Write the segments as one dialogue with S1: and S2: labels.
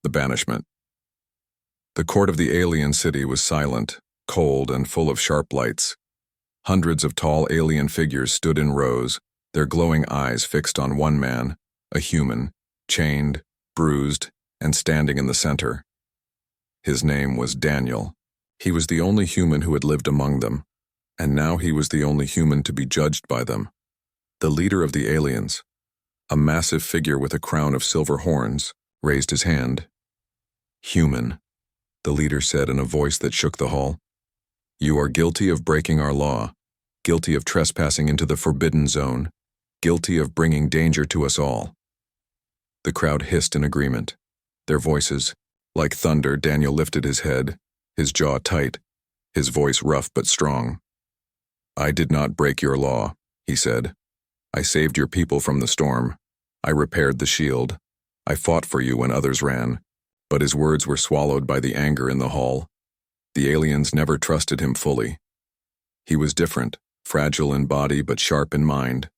S1: The Banishment. The court of the alien city was silent, cold, and full of sharp lights. Hundreds of tall alien figures stood in rows, their glowing eyes fixed on one man, a human, chained, bruised, and standing in the center. His name was Daniel. He was the only human who had lived among them, and now he was the only human to be judged by them. The leader of the aliens, a massive figure with a crown of silver horns, raised his hand. "Human," the leader said in a voice that shook the hall. "You are guilty of breaking our law, guilty of trespassing into the forbidden zone, guilty of bringing danger to us all." The crowd hissed in agreement. Their voices, like thunder. Daniel lifted his head, his jaw tight, his voice rough but strong. "I did not break your law," he said. "I saved your people from the storm. I repaired the shield. I fought for you when others ran." But his words were swallowed by the anger in the hall. The aliens never trusted him fully. He was different, fragile in body but sharp in mind.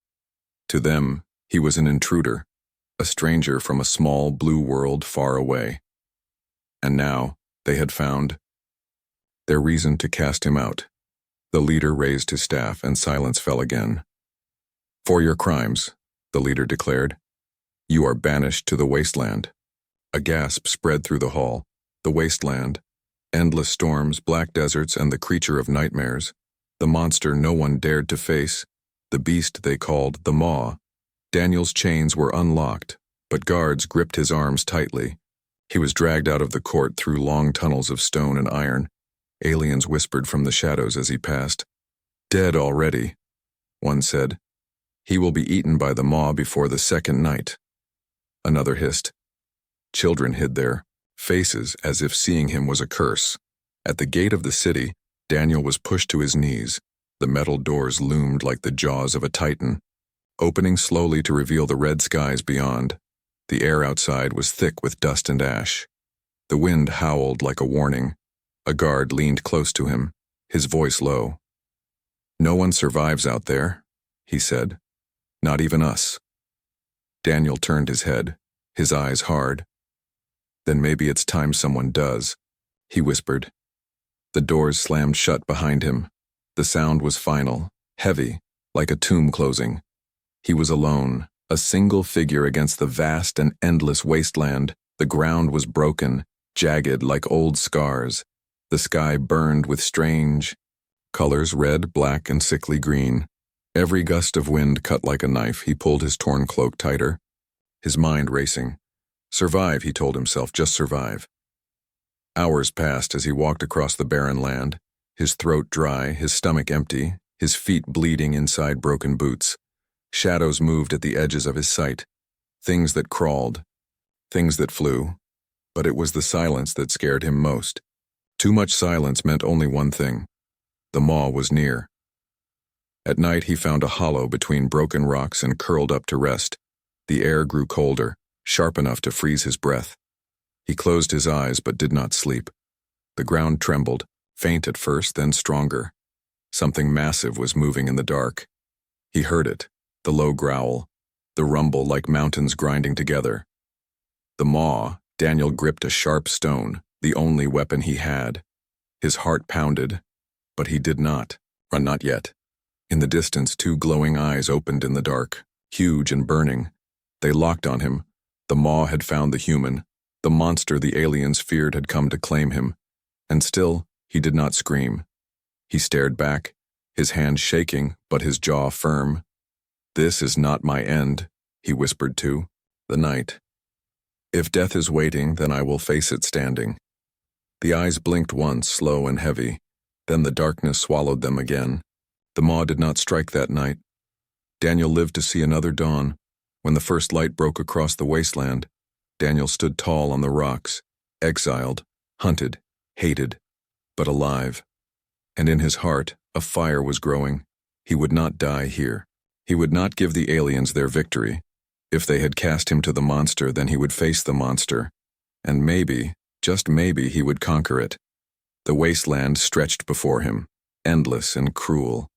S1: To them, he was an intruder, a stranger from a small blue world far away. And now, they had found their reason to cast him out. The leader raised his staff and silence fell again. "For your crimes," the leader declared, "you are banished to the wasteland." A gasp spread through the hall. The wasteland, endless storms, black deserts, and the creature of nightmares, the monster no one dared to face, the beast they called the Maw. Daniel's chains were unlocked, but guards gripped his arms tightly. He was dragged out of the court through long tunnels of stone and iron. Aliens whispered from the shadows as he passed. "Dead already," one said. "He will be eaten by the Maw before the second night." Another hissed. Children hid their faces as if seeing him was a curse. At the gate of the city, Daniel was pushed to his knees. The metal doors loomed like the jaws of a titan, opening slowly to reveal the red skies beyond. The air outside was thick with dust and ash. The wind howled like a warning. A guard leaned close to him, his voice low. "No one survives out there," he said. "Not even us." Daniel turned his head, his eyes hard. "Then maybe it's time someone does," he whispered. The doors slammed shut behind him. The sound was final, heavy, like a tomb closing. He was alone, a single figure against the vast and endless wasteland. The ground was broken, jagged like old scars. The sky burned with strange colors, red, black, and sickly green. Every gust of wind cut like a knife. He pulled his torn cloak tighter, his mind racing. Survive, he told himself, just survive. Hours passed as he walked across the barren land, his throat dry, his stomach empty, his feet bleeding inside broken boots. Shadows moved at the edges of his sight, things that crawled, things that flew. But it was the silence that scared him most. Too much silence meant only one thing. The Maw was near. At night he found a hollow between broken rocks and curled up to rest. The air grew colder, sharp enough to freeze his breath. He closed his eyes but did not sleep. The ground trembled, faint at first, then stronger. Something massive was moving in the dark. He heard it, the low growl, the rumble like mountains grinding together. The Maw, Daniel gripped a sharp stone, the only weapon he had. His heart pounded, but he did not. Run, not yet. In the distance, two glowing eyes opened in the dark, huge and burning. They locked on him. The Maw had found the human. The monster the aliens feared had come to claim him. And still, he did not scream. He stared back, his hand shaking, but his jaw firm. "This is not my end," he whispered to the night. "If death is waiting, then I will face it standing." The eyes blinked once, slow and heavy. Then the darkness swallowed them again. The Maw did not strike that night. Daniel lived to see another dawn. When the first light broke across the wasteland, Daniel stood tall on the rocks, exiled, hunted, hated, but alive. And in his heart, a fire was growing. He would not die here. He would not give the aliens their victory. If they had cast him to the monster, then he would face the monster. And maybe, just maybe, he would conquer it. The wasteland stretched before him, endless and cruel.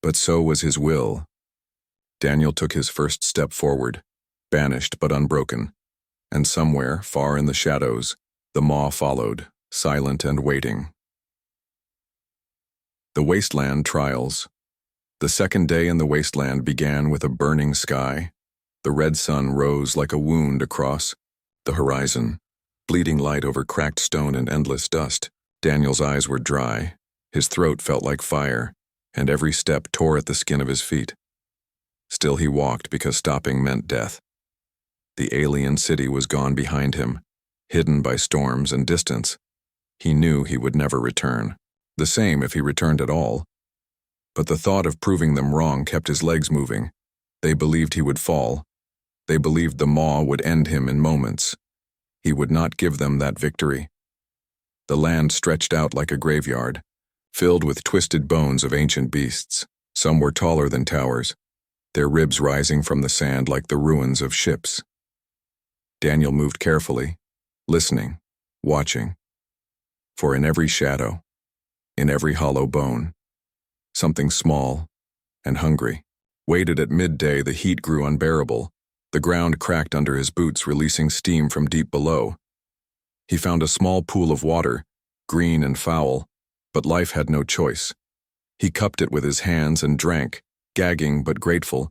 S1: But so was his will. Daniel took his first step forward, banished but unbroken. And somewhere, far in the shadows, the maw followed, silent and waiting. The Wasteland Trials. The second day in the wasteland began with a burning sky. The red sun rose like a wound across the horizon, bleeding light over cracked stone and endless dust. Daniel's eyes were dry, his throat felt like fire, and every step tore at the skin of his feet. Still he walked because stopping meant death. The alien city was gone behind him, hidden by storms and distance. He knew he would never return. The same if he returned at all. But the thought of proving them wrong kept his legs moving. They believed he would fall. They believed the maw would end him in moments. He would not give them that victory. The land stretched out like a graveyard, filled with twisted bones of ancient beasts. Some were taller than towers, their ribs rising from the sand like the ruins of ships. Daniel moved carefully, listening, watching. For in every shadow, in every hollow bone, something small and hungry waited. At midday the heat grew unbearable. The ground cracked under his boots, releasing steam from deep below. He found a small pool of water, green and foul, but life had no choice. He cupped it with his hands and drank, gagging but grateful.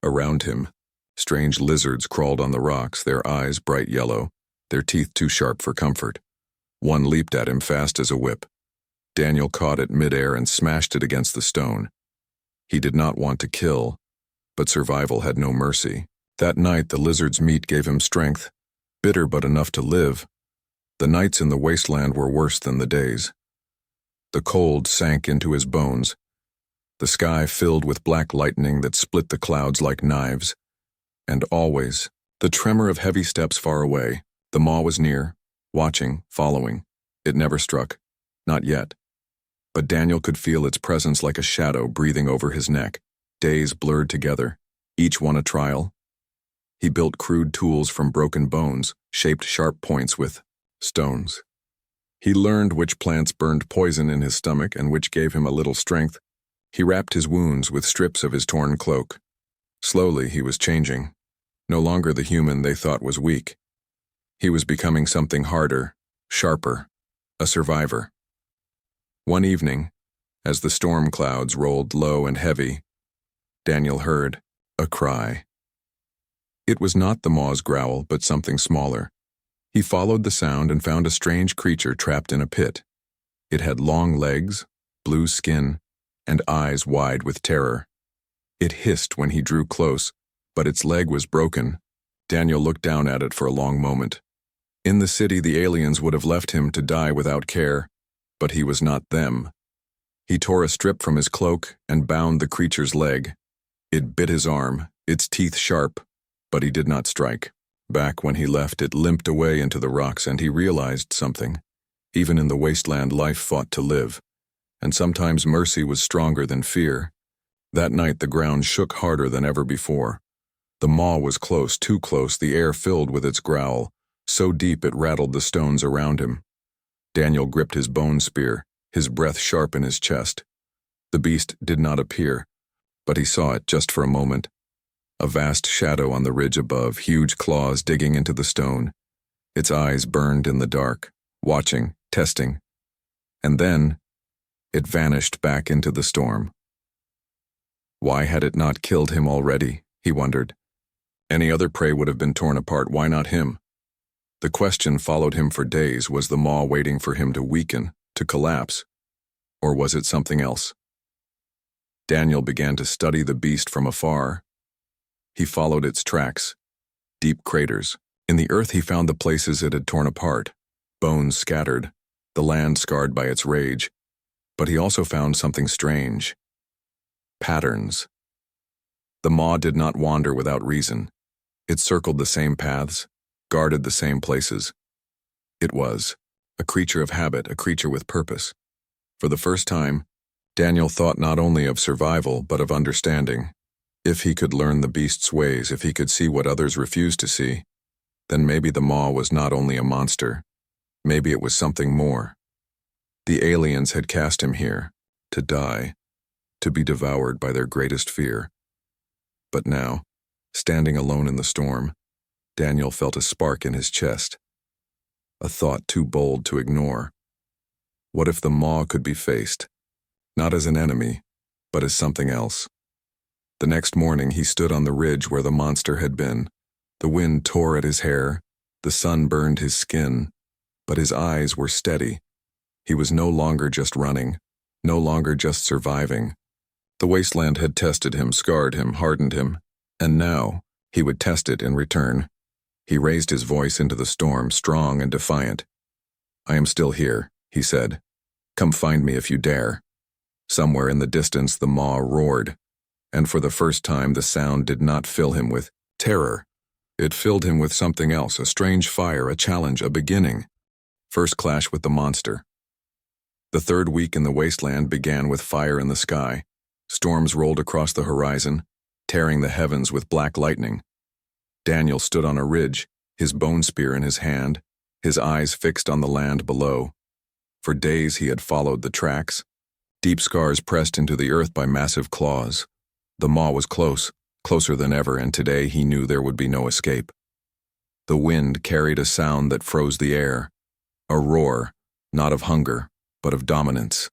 S1: Around him, strange lizards crawled on the rocks, their eyes bright yellow, their teeth too sharp for comfort. One leaped at him fast as a whip. Daniel caught it midair and smashed it against the stone. He did not want to kill, but survival had no mercy. That night the lizard's meat gave him strength, bitter but enough to live. The nights in the wasteland were worse than the days. The cold sank into his bones. The sky filled with black lightning that split the clouds like knives. And always, the tremor of heavy steps far away. The maw was near, watching, following. It never struck, not yet. But Daniel could feel its presence like a shadow breathing over his neck. Days blurred together, each one a trial. He built crude tools from broken bones, shaped sharp points with stones. He learned which plants burned poison in his stomach and which gave him a little strength. He wrapped his wounds with strips of his torn cloak. Slowly he was changing. No longer the human they thought was weak. He was becoming something harder, sharper, a survivor. One evening, as the storm clouds rolled low and heavy, Daniel heard a cry. It was not the maw's growl, but something smaller. He followed the sound and found a strange creature trapped in a pit. It had long legs, blue skin, and eyes wide with terror. It hissed when he drew close, but its leg was broken. Daniel looked down at it for a long moment. In the city, the aliens would have left him to die without care, but he was not them. He tore a strip from his cloak and bound the creature's leg. It bit his arm, its teeth sharp, but he did not strike. Back when he left, it limped away into the rocks, and he realized something. Even in the wasteland, life fought to live, and sometimes mercy was stronger than fear. That night the ground shook harder than ever before. The maw was close, too close, the air filled with its growl, so deep it rattled the stones around him. Daniel gripped his bone spear, his breath sharp in his chest. The beast did not appear, but he saw it just for a moment. A vast shadow on the ridge above, huge claws digging into the stone. Its eyes burned in the dark, watching, testing. And then, it vanished back into the storm. Why had it not killed him already, he wondered. Any other prey would have been torn apart, why not him? The question followed him for days. Was the maw waiting for him to weaken, to collapse? Or was it something else? Daniel began to study the beast from afar. He followed its tracks, deep craters. In the earth he found the places it had torn apart, bones scattered, the land scarred by its rage. But he also found something strange. Patterns. The maw did not wander without reason. It circled the same paths, guarded the same places. It was a creature of habit, a creature with purpose. For the first time, Daniel thought not only of survival, but of understanding. If he could learn the beast's ways, if he could see what others refused to see, then maybe the maw was not only a monster, maybe it was something more. The aliens had cast him here, to die, to be devoured by their greatest fear. But now, standing alone in the storm, Daniel felt a spark in his chest, a thought too bold to ignore. What if the maw could be faced, not as an enemy, but as something else? The next morning he stood on the ridge where the monster had been. The wind tore at his hair, the sun burned his skin, but his eyes were steady. He was no longer just running, no longer just surviving. The wasteland had tested him, scarred him, hardened him, and now he would test it in return. He raised his voice into the storm, strong and defiant. "I am still here," he said. "Come find me if you dare." Somewhere in the distance the maw roared, and for the first time the sound did not fill him with terror. It filled him with something else, a strange fire, a challenge, a beginning. First clash with the monster. The third week in the wasteland began with fire in the sky. Storms rolled across the horizon, tearing the heavens with black lightning. Daniel stood on a ridge, his bone spear in his hand, his eyes fixed on the land below. For days he had followed the tracks, deep scars pressed into the earth by massive claws. The maw was close, closer than ever, and today he knew there would be no escape. The wind carried a sound that froze the air, a roar, not of hunger, but of dominance.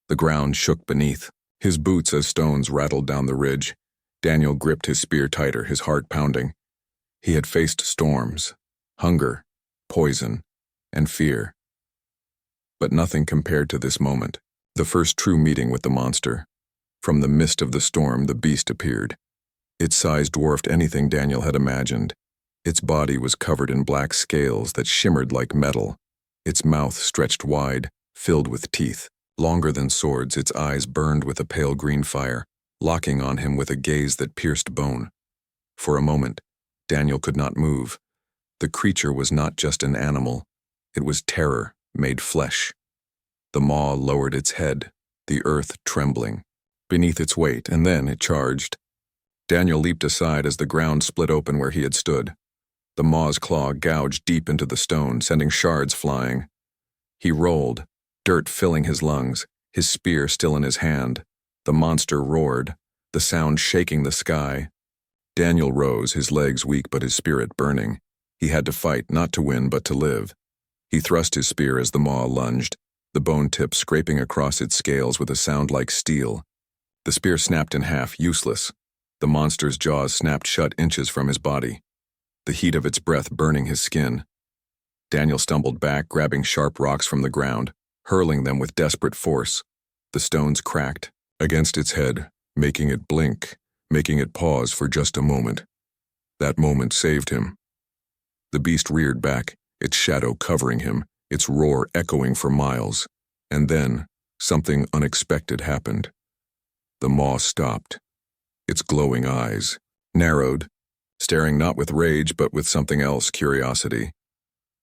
S1: The ground shook beneath, his boots as stones rattled down the ridge. Daniel gripped his spear tighter, his heart pounding. He had faced storms, hunger, poison, and fear. But nothing compared to this moment, the first true meeting with the monster. From the mist of the storm, the beast appeared. Its size dwarfed anything Daniel had imagined. Its body was covered in black scales that shimmered like metal. Its mouth stretched wide, filled with teeth. Longer than swords, its eyes burned with a pale green fire, locking on him with a gaze that pierced bone. For a moment, Daniel could not move. The creature was not just an animal. It was terror made flesh. The maw lowered its head, the earth trembling beneath its weight, and then it charged. Daniel leaped aside as the ground split open where he had stood. The maw's claw gouged deep into the stone, sending shards flying. He rolled, dirt filling his lungs, his spear still in his hand. The monster roared, the sound shaking the sky. Daniel rose, his legs weak but his spirit burning. He had to fight, not to win but to live. He thrust his spear as the maw lunged, the bone tip scraping across its scales with a sound like steel. The spear snapped in half, useless. The monster's jaws snapped shut inches from his body, the heat of its breath burning his skin. Daniel stumbled back, grabbing sharp rocks from the ground, hurling them with desperate force. The stones cracked against its head, making it blink, making it pause for just a moment. That moment saved him. The beast reared back, its shadow covering him, its roar echoing for miles. And then, something unexpected happened. The maw stopped. Its glowing eyes narrowed, staring not with rage but with something else, curiosity.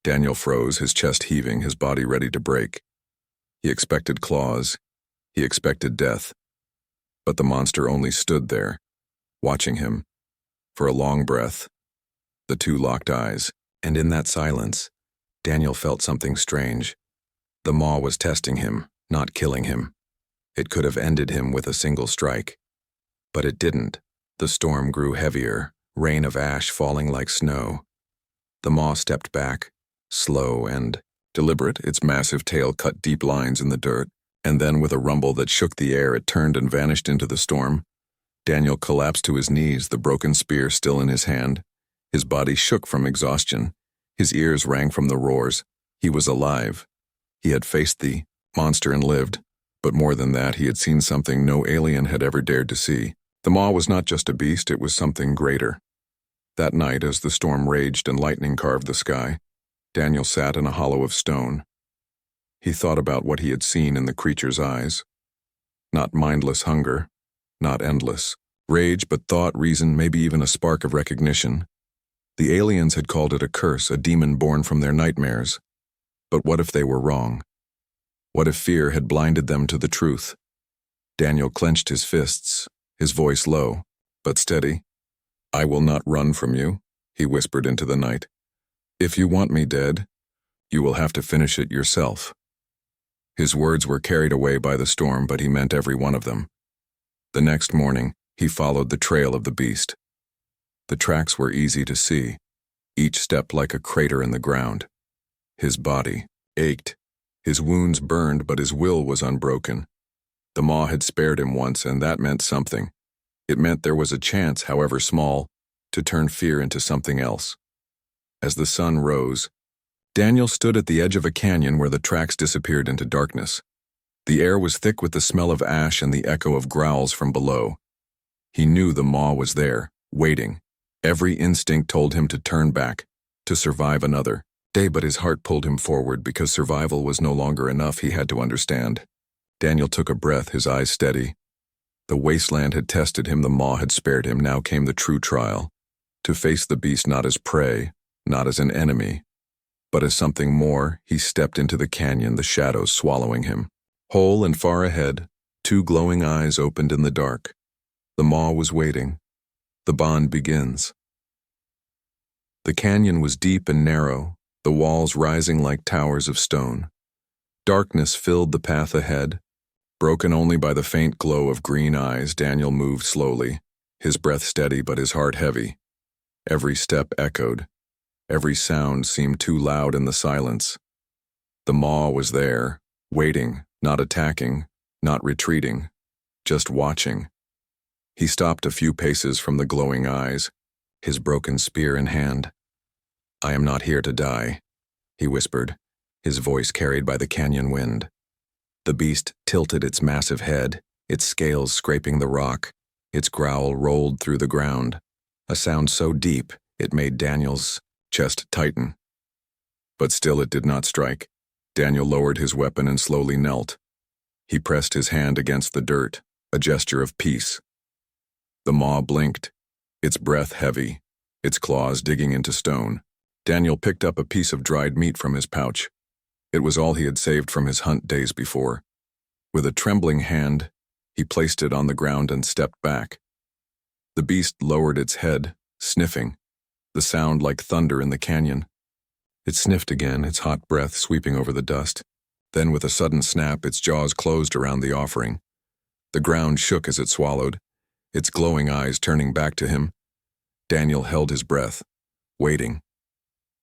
S1: Daniel froze, his chest heaving, his body ready to break. He expected claws. He expected death. But the monster only stood there, watching him. For a long breath, the two locked eyes, and in that silence, Daniel felt something strange. The maw was testing him, not killing him. It could have ended him with a single strike. But it didn't. The storm grew heavier, rain of ash falling like snow. The maw stepped back, slow and deliberate, its massive tail cut deep lines in the dirt, and then with a rumble that shook the air it turned and vanished into the storm. Daniel collapsed to his knees, the broken spear still in his hand. His body shook from exhaustion. His ears rang from the roars. He was alive. He had faced the monster and lived. But more than that, he had seen something no alien had ever dared to see. The maw was not just a beast, it was something greater. That night, as the storm raged and lightning carved the sky, Daniel sat in a hollow of stone. He thought about what he had seen in the creature's eyes. Not mindless hunger, not endless rage, but thought, reason, maybe even a spark of recognition. The aliens had called it a curse, a demon born from their nightmares. But what if they were wrong? What if fear had blinded them to the truth? Daniel clenched his fists, his voice low, but steady. "I will not run from you," he whispered into the night. "If you want me dead, you will have to finish it yourself." His words were carried away by the storm, but he meant every one of them. The next morning, he followed the trail of the beast. The tracks were easy to see. each step like a crater in the ground. His body ached. His wounds burned, but his will was unbroken. The maw had spared him once, and that meant something. It meant there was a chance, however small, to turn fear into something else. As the sun rose, Daniel stood at the edge of a canyon where the tracks disappeared into darkness. The air was thick with the smell of ash and the echo of growls from below. He knew the maw was there, waiting. Every instinct told him to turn back, to survive another day, but his heart pulled him forward because survival was no longer enough. He had to understand. Daniel took a breath, his eyes steady. The wasteland had tested him, the maw had spared him. Now came the true trial. To face the beast not as prey, not as an enemy, but as something more. He stepped into the canyon, the shadows swallowing him. Whole and far ahead, two glowing eyes opened in the dark. The maw was waiting. The bond begins. The canyon was deep and narrow, the walls rising like towers of stone. Darkness filled the path ahead. Broken only by the faint glow of green eyes, Daniel moved slowly, his breath steady but his heart heavy. Every step echoed. Every sound seemed too loud in the silence. The maw was there, waiting, not attacking, not retreating, just watching. He stopped a few paces from the glowing eyes, his broken spear in hand. "I am not here to die," he whispered, his voice carried by the canyon wind. The beast tilted its massive head, its scales scraping the rock, its growl rolled through the ground, a sound so deep it made Daniel's chest tighten. But still it did not strike. Daniel lowered his weapon and slowly knelt. He pressed his hand against the dirt, a gesture of peace. The maw blinked, its breath heavy, its claws digging into stone. Daniel picked up a piece of dried meat from his pouch. It was all he had saved from his hunt days before. With a trembling hand, he placed it on the ground and stepped back. The beast lowered its head, sniffing, the sound like thunder in the canyon. It sniffed again, its hot breath sweeping over the dust. Then with a sudden snap, its jaws closed around the offering. The ground shook as it swallowed, its glowing eyes turning back to him. Daniel held his breath, waiting.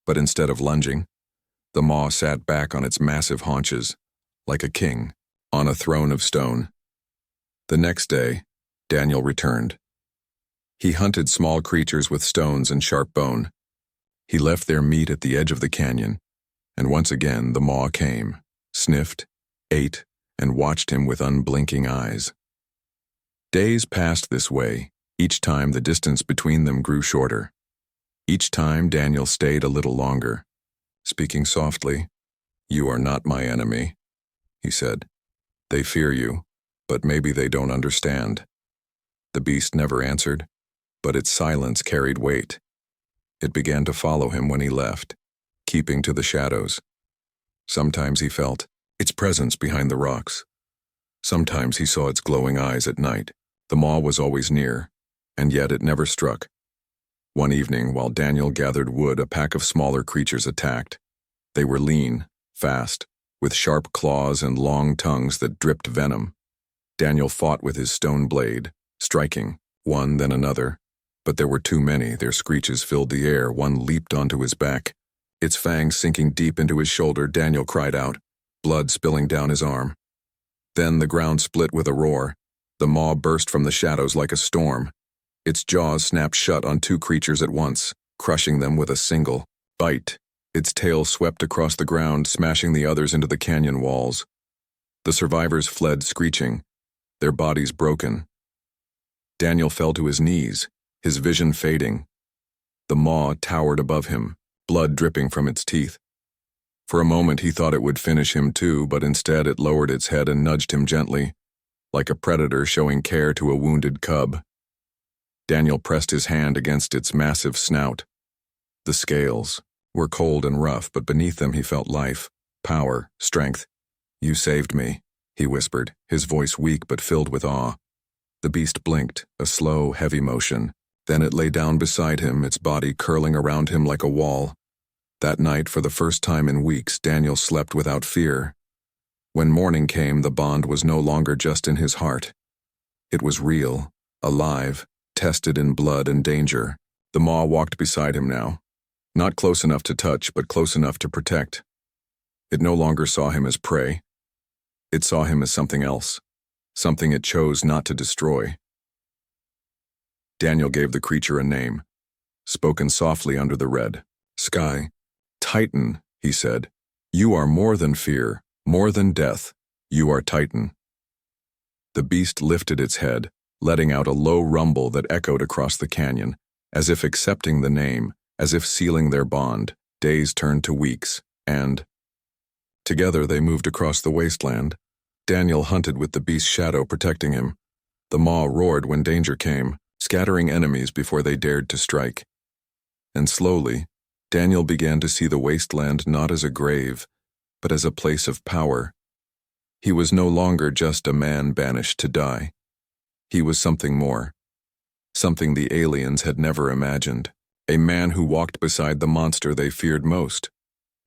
S1: But instead of lunging, the maw sat back on its massive haunches, like a king, on a throne of stone. The next day, Daniel returned. He hunted small creatures with stones and sharp bone. He left their meat at the edge of the canyon, and once again the maw came, sniffed, ate, and watched him with unblinking eyes. Days passed this way. Each time the distance between them grew shorter. Each time Daniel stayed a little longer, speaking softly. "You are not my enemy," he said. "They fear you, but maybe they don't understand." The beast never answered, but its silence carried weight. It began to follow him when he left, keeping to the shadows. Sometimes he felt its presence behind the rocks. Sometimes he saw its glowing eyes at night. The maw was always near, and yet it never struck. One evening, while Daniel gathered wood, a pack of smaller creatures attacked. They were lean, fast, with sharp claws and long tongues that dripped venom. Daniel fought with his stone blade, striking, one then another. But there were too many, their screeches filled the air. One leaped onto his back. Its fangs sinking deep into his shoulder, Daniel cried out, blood spilling down his arm. Then the ground split with a roar. The maw burst from the shadows like a storm. Its jaws snapped shut on two creatures at once, crushing them with a single bite. Its tail swept across the ground, smashing the others into the canyon walls. The survivors fled screeching, their bodies broken. Daniel fell to his knees, his vision fading. The maw towered above him, blood dripping from its teeth. For a moment he thought it would finish him too, but instead it lowered its head and nudged him gently, like a predator showing care to a wounded cub. Daniel pressed his hand against its massive snout. The scales were cold and rough, but beneath them he felt life, power, strength. "You saved me," he whispered, his voice weak but filled with awe. The beast blinked, a slow, heavy motion. Then it lay down beside him, its body curling around him like a wall. That night, for the first time in weeks, Daniel slept without fear. When morning came, the bond was no longer just in his heart. It was real, alive, tested in blood and danger. The maw walked beside him now, Not close enough to touch, but close enough to protect. It no longer saw him as prey. It saw him as something else, something it chose not to destroy. Daniel gave the creature a name, spoken softly under the red sky. Titan, he said. You are more than fear, more than death. You are Titan. The beast lifted its head, letting out a low rumble that echoed across the canyon, as if accepting the name, as if sealing their bond. Days turned to weeks, and together they moved across the wasteland. Daniel hunted with the beast's shadow protecting him. The maw roared when danger came, scattering enemies before they dared to strike. And slowly, Daniel began to see the wasteland not as a grave, but as a place of power. He was no longer just a man banished to die. He was something more. Something the aliens had never imagined. A man who walked beside the monster they feared most.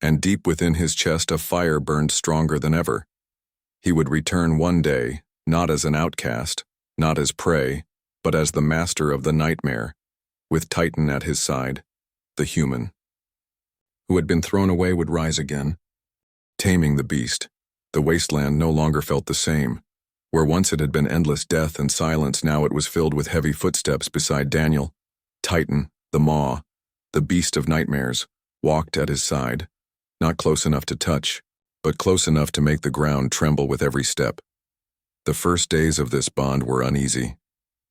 S1: And deep within his chest a fire burned stronger than ever. He would return one day, not as an outcast, not as prey, but as the master of the nightmare, with Titan at his side, the human who had been thrown away would rise again. Taming the beast, the wasteland no longer felt the same. Where once it had been endless death and silence, now it was filled with heavy footsteps beside Daniel. Titan, the maw, the beast of nightmares, walked at his side, not close enough to touch, but close enough to make the ground tremble with every step. The first days of this bond were uneasy.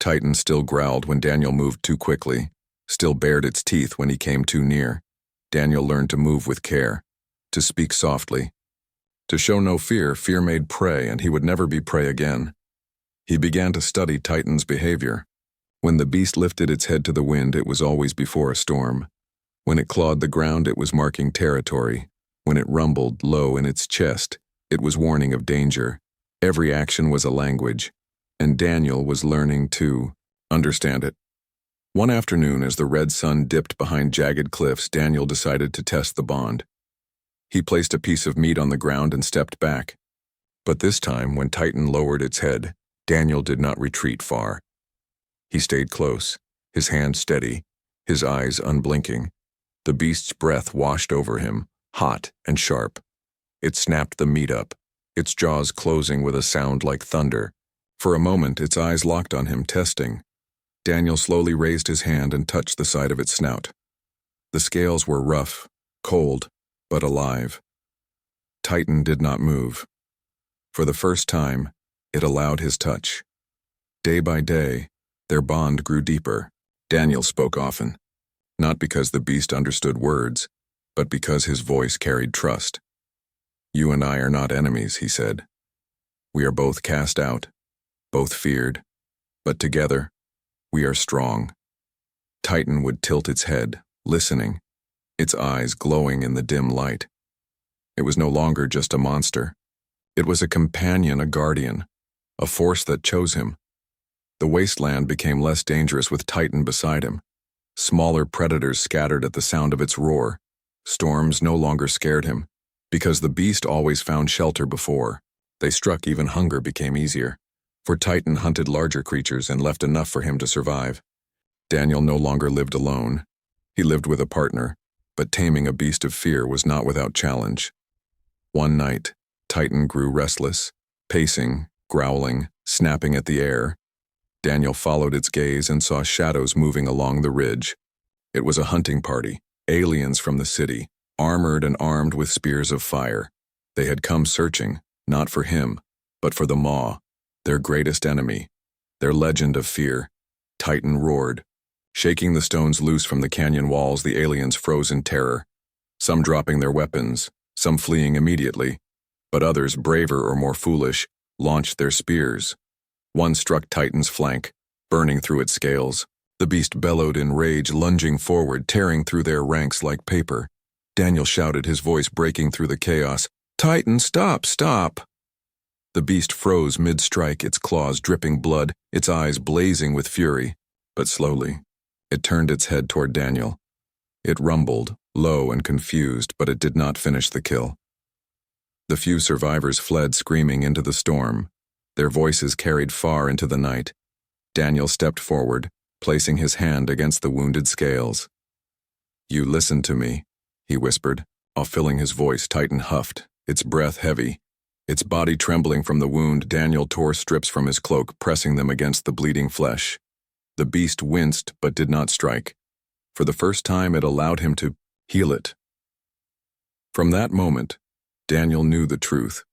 S1: Titan still growled when Daniel moved too quickly, still bared its teeth when he came too near. Daniel learned to move with care, to speak softly, to show no fear. Fear made prey, and he would never be prey again. He began to study Titan's behavior. When the beast lifted its head to the wind, it was always before a storm. When it clawed the ground, it was marking territory. When it rumbled low in its chest, it was warning of danger. Every action was a language, and Daniel was learning to understand it. One afternoon, as the red sun dipped behind jagged cliffs, Daniel decided to test the bond. He placed a piece of meat on the ground and stepped back. But this time, when Titan lowered its head, Daniel did not retreat far. He stayed close, his hand steady, his eyes unblinking. The beast's breath washed over him, hot and sharp. It snapped the meat up, its jaws closing with a sound like thunder. For a moment, its eyes locked on him, testing. Daniel slowly raised his hand and touched the side of its snout. The scales were rough, cold, but alive. Titan did not move. For the first time, it allowed his touch. Day by day, their bond grew deeper. Daniel spoke often, not because the beast understood words, but because his voice carried trust. You and I are not enemies, he said. We are both cast out, both feared, but together, we are strong. Titan would tilt its head, listening, its eyes glowing in the dim light. It was no longer just a monster. It was a companion, a guardian, a force that chose him. The wasteland became less dangerous with Titan beside him. Smaller predators scattered at the sound of its roar. Storms no longer scared him, because the beast always found shelter before. They struck, even hunger became easier. For Titan hunted larger creatures and left enough for him to survive. Daniel no longer lived alone. He lived with a partner, but taming a beast of fear was not without challenge. One night, Titan grew restless, pacing, growling, snapping at the air. Daniel followed its gaze and saw shadows moving along the ridge. It was a hunting party, aliens from the city, armored and armed with spears of fire. They had come searching, not for him, but for the maw, their greatest enemy, their legend of fear. Titan roared. Shaking the stones loose from the canyon walls, the aliens froze in terror, some dropping their weapons, some fleeing immediately, but others, braver or more foolish, launched their spears. One struck Titan's flank, burning through its scales. The beast bellowed in rage, lunging forward, tearing through their ranks like paper. Daniel shouted, his voice breaking through the chaos, "Titan, stop, stop!" The beast froze mid-strike, its claws dripping blood, its eyes blazing with fury. But slowly, it turned its head toward Daniel. It rumbled, low and confused, but it did not finish the kill. The few survivors fled screaming into the storm, their voices carried far into the night. Daniel stepped forward, placing his hand against the wounded scales. "You listen to me," he whispered. Filling his voice, Titan huffed, its breath heavy. Its body trembling from the wound, Daniel tore strips from his cloak, pressing them against the bleeding flesh. The beast winced but did not strike. For the first time, it allowed him to heal it. From that moment, Daniel knew the truth.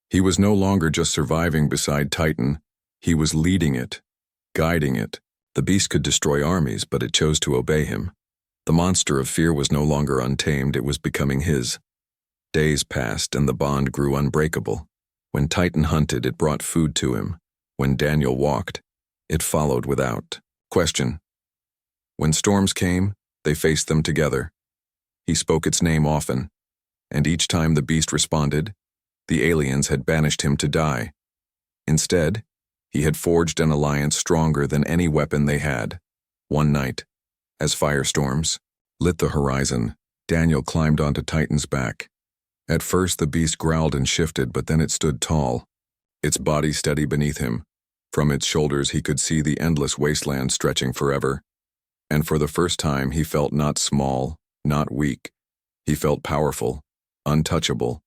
S1: He was no longer just surviving beside Titan. He was leading it, guiding it. The beast could destroy armies, but it chose to obey him. The monster of fear was no longer untamed, it was becoming his. Days passed and the bond grew unbreakable. When Titan hunted, it brought food to him. When Daniel walked, it followed without question. When storms came, they faced them together. He spoke its name often, and each time the beast responded, the aliens had banished him to die. Instead, he had forged an alliance stronger than any weapon they had. One night, as firestorms lit the horizon, Daniel climbed onto Titan's back. At first the beast growled and shifted, but then it stood tall, its body steady beneath him. From its shoulders he could see the endless wasteland stretching forever. And for the first time he felt not small, not weak. He felt powerful, untouchable.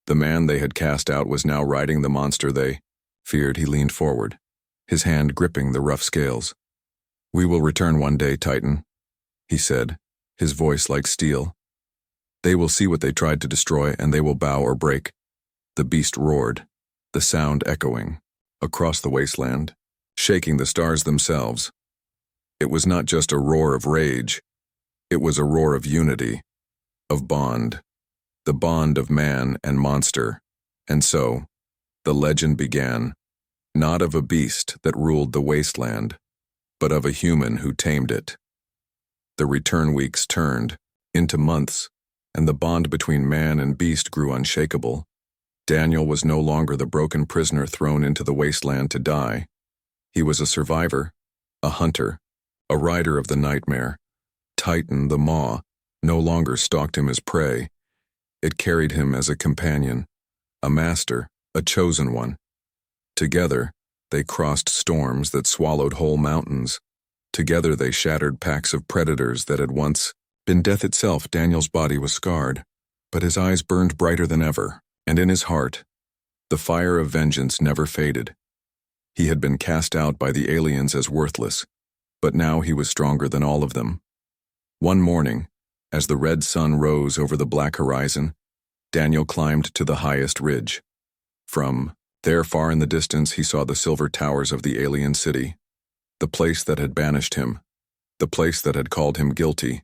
S1: The man they had cast out was now riding the monster they feared. He leaned forward, his hand gripping the rough scales. "We will return one day, Titan," he said, his voice like steel. "They will see what they tried to destroy, and they will bow or break." The beast roared, the sound echoing across the wasteland, shaking the stars themselves. It was not just a roar of rage. It was a roar of unity, of bond, the bond of man and monster. And so, the legend began, not of a beast that ruled the wasteland, but of a human who tamed it. The return weeks turned into months, and the bond between man and beast grew unshakable. Daniel was no longer the broken prisoner thrown into the wasteland to die. He was a survivor, a hunter, a rider of the nightmare. Titan, the maw, no longer stalked him as prey. It carried him as a companion, a master, a chosen one. Together, they crossed storms that swallowed whole mountains. Together they shattered packs of predators that had once been death itself. Daniel's body was scarred, but his eyes burned brighter than ever, and in his heart, the fire of vengeance never faded. He had been cast out by the aliens as worthless, but now he was stronger than all of them. One morning, as the red sun rose over the black horizon, Daniel climbed to the highest ridge. From there, far in the distance, he saw the silver towers of the alien city, the place that had banished him, the place that had called him guilty.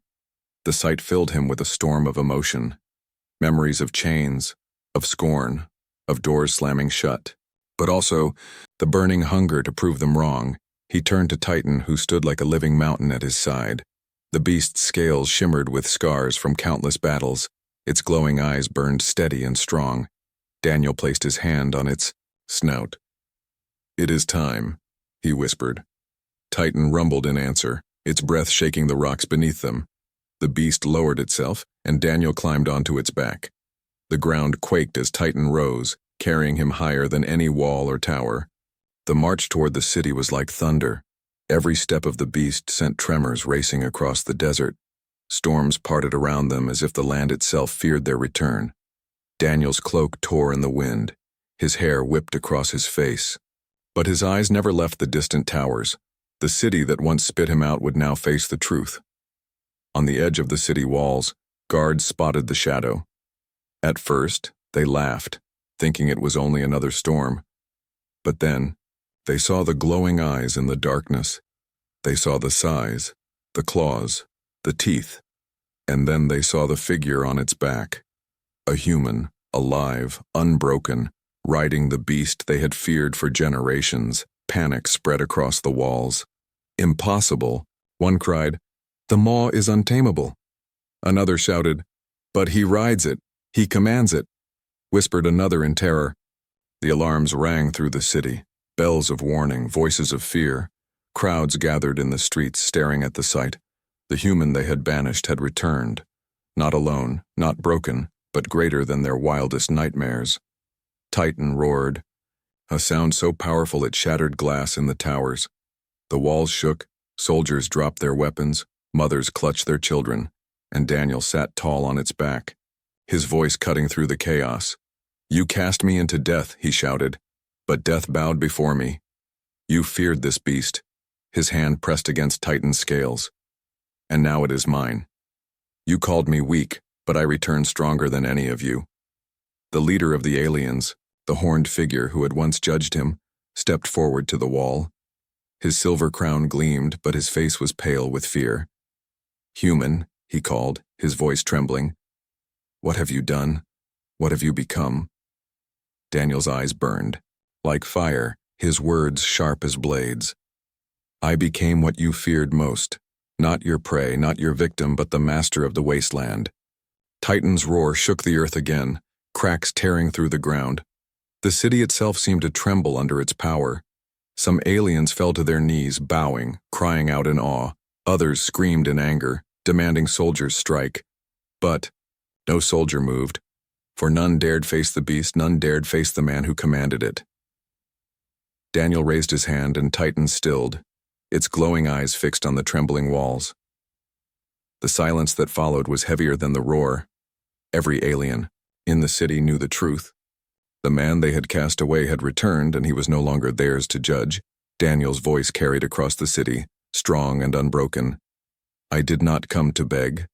S1: The sight filled him with a storm of emotion, memories of chains, of scorn, of doors slamming shut, but also the burning hunger to prove them wrong. He turned to Titan, who stood like a living mountain at his side. The beast's scales shimmered with scars from countless battles. Its glowing eyes burned steady and strong. Daniel placed his hand on its snout. "It is time," he whispered. Titan rumbled in answer, its breath shaking the rocks beneath them. The beast lowered itself, and Daniel climbed onto its back. The ground quaked as Titan rose, carrying him higher than any wall or tower. The march toward the city was like thunder. Every step of the beast sent tremors racing across the desert. Storms parted around them as if the land itself feared their return. Daniel's cloak tore in the wind, his hair whipped across his face. But his eyes never left the distant towers. The city that once spit him out would now face the truth. On the edge of the city walls, guards spotted the shadow. At first, they laughed, thinking it was only another storm. But then, they saw the glowing eyes in the darkness. They saw the size, the claws, the teeth, and then they saw the figure on its back. A human, alive, unbroken, riding the beast they had feared for generations. Panic spread across the walls. "Impossible," one cried. "The maw is untamable." Another shouted, "But he rides it, he commands it," whispered another in terror. The alarms rang through the city, bells of warning, voices of fear. Crowds gathered in the streets staring at the sight. The human they had banished had returned, not alone, not broken, but greater than their wildest nightmares. Titan roared, a sound so powerful it shattered glass in the towers. The walls shook, soldiers dropped their weapons, mothers clutched their children. and Daniel sat tall on its back, his voice cutting through the chaos. "You cast me into death," he shouted, "but death bowed before me. You feared this beast," his hand pressed against Titan's scales, "and now it is mine. You called me weak, but I returned stronger than any of you." The leader of the aliens, the horned figure who had once judged him, stepped forward to the wall. His silver crown gleamed, but his face was pale with fear. "Human," he called, his voice trembling. "What have you done? What have you become?" Daniel's eyes burned. Like fire, his words sharp as blades. "I became what you feared most. Not your prey, not your victim, but the master of the wasteland." Titan's roar shook the earth again, cracks tearing through the ground. The city itself seemed to tremble under its power. Some aliens fell to their knees, bowing, crying out in awe. Others screamed in anger, demanding soldiers strike. But no soldier moved, for none dared face the beast, none dared face the man who commanded it. Daniel raised his hand and Titan stilled, its glowing eyes fixed on the trembling walls. The silence that followed was heavier than the roar. Every alien in the city knew the truth. The man they had cast away had returned, and he was no longer theirs to judge. Daniel's voice carried across the city, strong and unbroken. "I did not come to beg.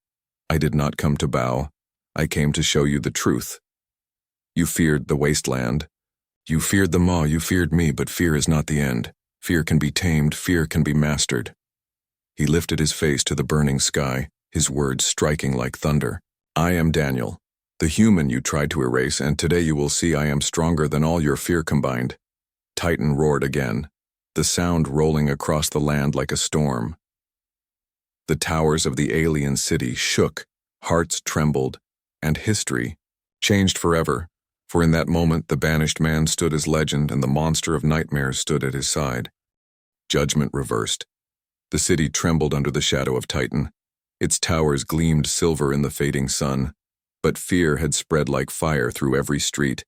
S1: I did not come to bow. I came to show you the truth. You feared the wasteland. You feared the Maw, you feared me, but fear is not the end. Fear can be tamed, fear can be mastered." He lifted his face to the burning sky, his words striking like thunder. "I am Daniel, the human you tried to erase, and today you will see I am stronger than all your fear combined." Titan roared again, the sound rolling across the land like a storm. The towers of the alien city shook, hearts trembled, and history changed forever, for in that moment the banished man stood as legend and the monster of nightmares stood at his side. Judgment reversed. The city trembled under the shadow of Titan. Its towers gleamed silver in the fading sun, but fear had spread like fire through every street.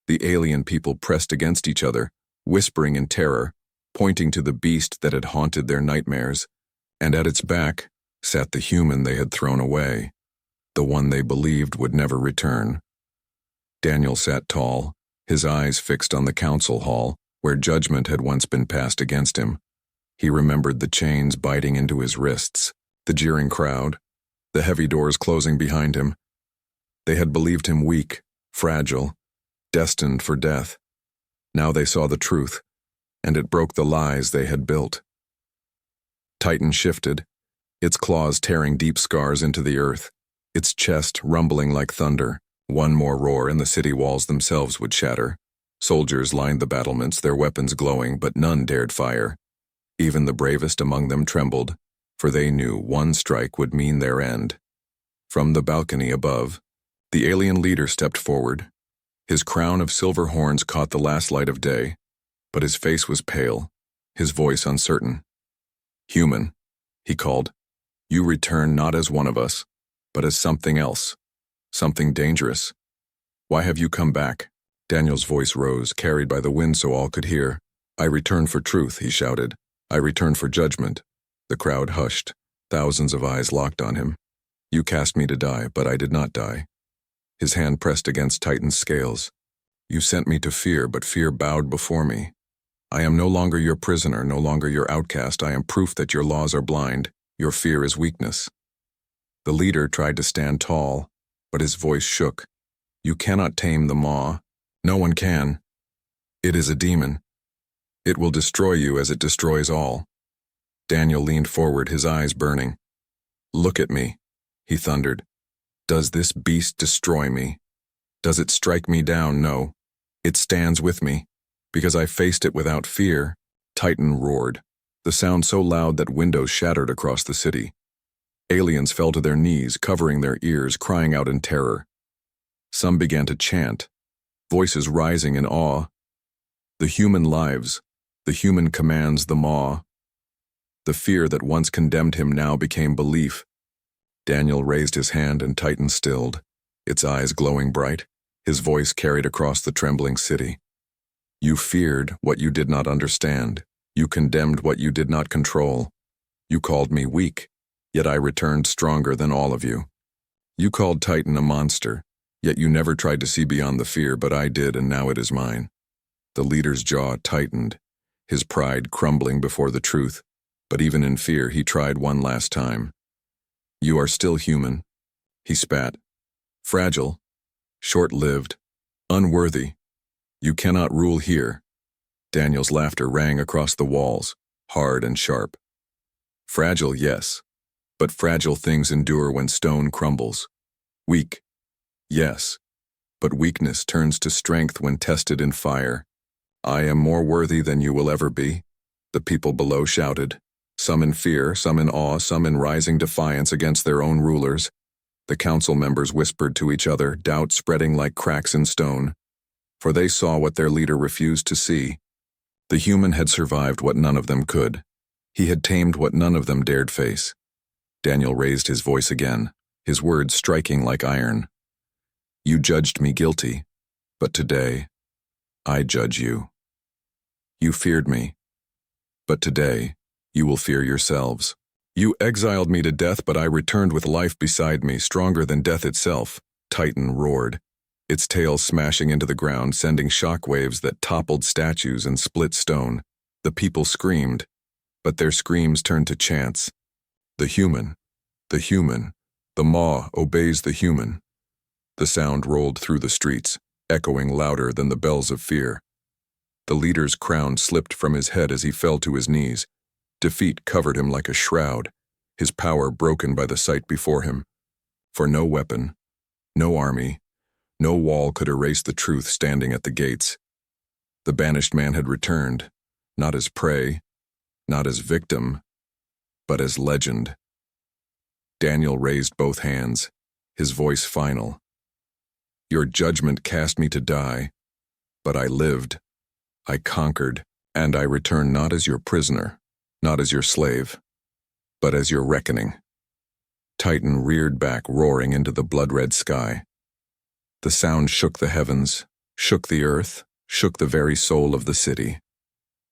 S1: The alien people pressed against each other, whispering in terror, pointing to the beast that had haunted their nightmares, and at its back sat the human they had thrown away, the one they believed would never return. Daniel sat tall, his eyes fixed on the council hall, where judgment had once been passed against him. He remembered the chains biting into his wrists, the jeering crowd, the heavy doors closing behind him. They had believed him weak, fragile, destined for death. Now they saw the truth, and it broke the lies they had built. Titan shifted, its claws tearing deep scars into the earth, its chest rumbling like thunder. One more roar and the city walls themselves would shatter. Soldiers lined the battlements, their weapons glowing, but none dared fire. Even the bravest among them trembled, for they knew one strike would mean their end. From the balcony above, the alien leader stepped forward. His crown of silver horns caught the last light of day, but his face was pale, his voice uncertain. "Human," he called, "you return not as one of us, but as something else, something dangerous. Why have you come back?" Daniel's voice rose, carried by the wind so all could hear. "I return for truth," he shouted. "I return for judgment." The crowd hushed, thousands of eyes locked on him. "You cast me to die, but I did not die." His hand pressed against Titan's scales. "You sent me to fear, but fear bowed before me. I am no longer your prisoner, no longer your outcast. I am proof that your laws are blind, your fear is weakness." The leader tried to stand tall, but his voice shook. "You cannot tame the Maw. No one can. It is a demon. It will destroy you as it destroys all." Daniel leaned forward, his eyes burning. "Look at me," he thundered. "Does this beast destroy me? Does it strike me down? No. It stands with me, because I faced it without fear." Titan roared, the sound so loud that windows shattered across the city. Aliens fell to their knees, covering their ears, crying out in terror. Some began to chant, voices rising in awe. The human lives, the human commands the Maw. The fear that once condemned him now became belief. Daniel raised his hand and Titan stilled, its eyes glowing bright, his voice carried across the trembling city. "You feared what you did not understand. You condemned what you did not control. You called me weak, yet I returned stronger than all of you. You called Titan a monster, yet you never tried to see beyond the fear, but I did, and now it is mine. The leader's jaw tightened, his pride crumbling before the truth, but even in fear he tried one last time. You are still human, he spat. Fragile, short-lived, unworthy. You cannot rule here. Daniel's laughter rang across the walls, hard and sharp. Fragile, yes, but fragile things endure when stone crumbles. Weak, yes, but weakness turns to strength when tested in fire. I am more worthy than you will ever be, the people below shouted, some in fear, some in awe, some in rising defiance against their own rulers. The council members whispered to each other, doubt spreading like cracks in stone, for they saw what their leader refused to see. The human had survived what none of them could. He had tamed what none of them dared face. Daniel raised his voice again, his words striking like iron. You judged me guilty, but today, I judge you. You feared me, but today, you will fear yourselves. You exiled me to death, but I returned with life beside me, stronger than death itself. Titan roared, its tail smashing into the ground, sending shockwaves that toppled statues and split stone. The people screamed, but their screams turned to chants. The human, the maw obeys the human. The sound rolled through the streets, echoing louder than the bells of fear. The leader's crown slipped from his head as he fell to his knees. Defeat covered him like a shroud, his power broken by the sight before him. For no weapon, no army, no wall could erase the truth standing at the gates. The banished man had returned, not as prey, not as victim, but as legend. Daniel raised both hands, his voice final. Your judgment cast me to die, but I lived, I conquered, and I return not as your prisoner, not as your slave, but as your reckoning. Titan reared back, roaring into the blood-red sky. The sound shook the heavens, shook the earth, shook the very soul of the city.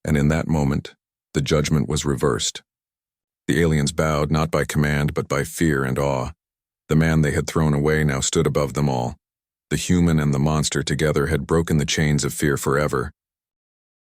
S1: And in that moment, the judgment was reversed. The aliens bowed not by command but by fear and awe. The man they had thrown away now stood above them all. The human and the monster together had broken the chains of fear forever.